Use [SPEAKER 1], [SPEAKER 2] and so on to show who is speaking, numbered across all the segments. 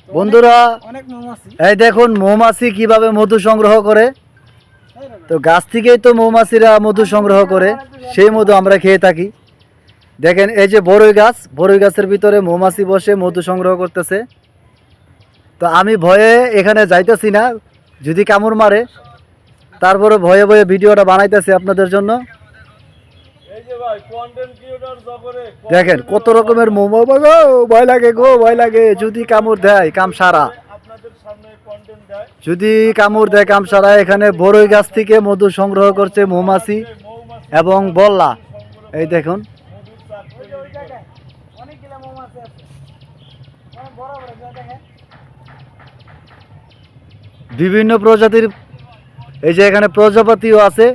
[SPEAKER 1] বন্ধুরা এই দেখুন মৌমাছি কিভাবে মধু সংগ্রহ করে। তো গাছ থেকেই তো মৌমাছিরা মধু সংগ্রহ করে, সেই মধু আমরা খেয়ে থাকি। দেখেন এই যে বড়ই গাছের ভিতরে মৌমাছি বসে মধু সংগ্রহ করতেছে। তো আমি ভয়ে এখানে যাইতেছি না, যদি কামড় মারে। তারপরে ভয়ে ভয়ে ভিডিওটা বানাইতেছি আপনাদের জন্য। দেখেন কত রকমের মোমো, ভয় লাগে গো, ভয় লাগে। যদি কামড় দেয় কাম সারা, যদি কামড় দেয় কাম সারা। এখানে বড়ই গাছ থেকে মধু সংগ্রহ করছে মৌমাছি এবং বল্লা। এই দেখুন বিভিন্ন প্রজাতির, এই যে এখানে প্রজাপতিও আছে।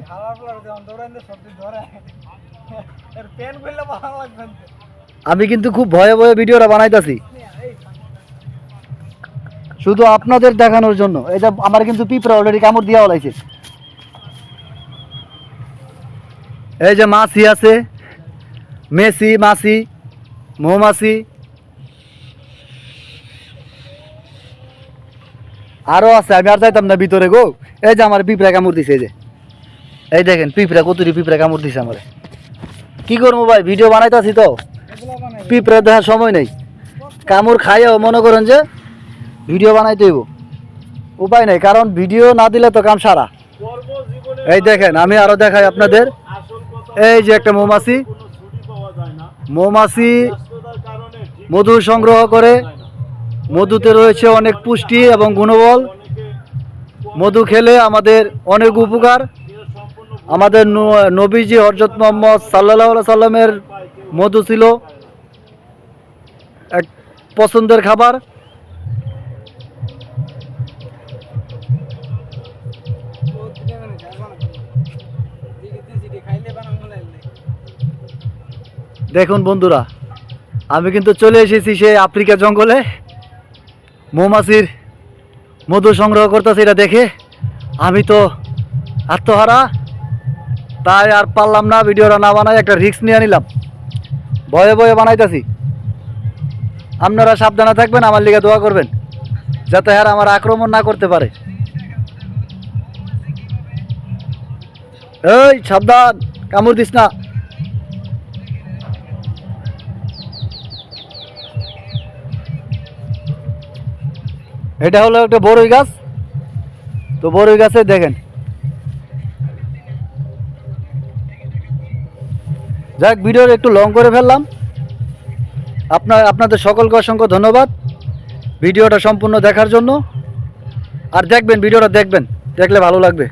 [SPEAKER 1] আমি কিন্তু খুব ভয়ে ভয়ে ভিডিওটা বানাইতেছি শুধু আপনাদের দেখানোর জন্য। এই যে আমার কিন্তু পিঁপড়া অলরেডি কামড় দিয়া হলাইছে। এই যে মাছি আছে, মাছি, মৌমাছি আরো আছে। আমি আর যাইতাম না ভিতরে গো। এই যে আমার পিঁপড়া কামড় দিছে। এই দেখেন পিঁপড়া, কতটি পিঁপড়া কামড় দিছে আমার। কি করবো ভাই, ভিডিও বানাইতেছি তো, পিঁপড়া দেখার সময় নেই। কামড় খাইও মনে করেন যে ভিডিও বানাইতে হইব, উপায় নেই, কারণ ভিডিও না দিলে তো কাম সারা। এই দেখেন আমি আরো দেখাই আপনাদের। এই যে একটা মৌমাছি মধু সংগ্রহ করে। মধুতে রয়েছে অনেক পুষ্টি এবং গুণবল। মধু খেলে আমাদের অনেক উপকার। আমাদের নবীজি হযরত মুহাম্মদ সাল্লাল্লাহু আলাইহি সাল্লামের মধু ছিল এক পছন্দের খাবার। দেখুন বন্ধুরা, আমি কিন্তু চলে এসেছি সেই আফ্রিকা জঙ্গলে। মৌমাছির মধু সংগ্রহ করতেছি, এটা দেখে আমি তো আত্মহারা। তাই আর পারলাম না ভিডিওটা না বানাই, একটা রিস্ক নিয়ে নিলাম। ভয়ে ভয়ে বানাইতেছি। আপনারা সাবধানে থাকবেন, আমার লিগে দোয়া করবেন যাতে আর আমার আক্রমণ না করতে পারে। এই সাবধান, কামড় দিস না। এটা হলো একটা বড়ই গাছ। তো বড়ই গাছে দেখেন, যাক ভিডিওর একটু লং করে ফেললাম। আপনাদের সকলকে অসংখ্য ধন্যবাদ ভিডিওটা সম্পূর্ণ দেখার জন্য। আর দেখবেন, ভিডিওটা দেখবেন, দেখলে ভালো লাগবে।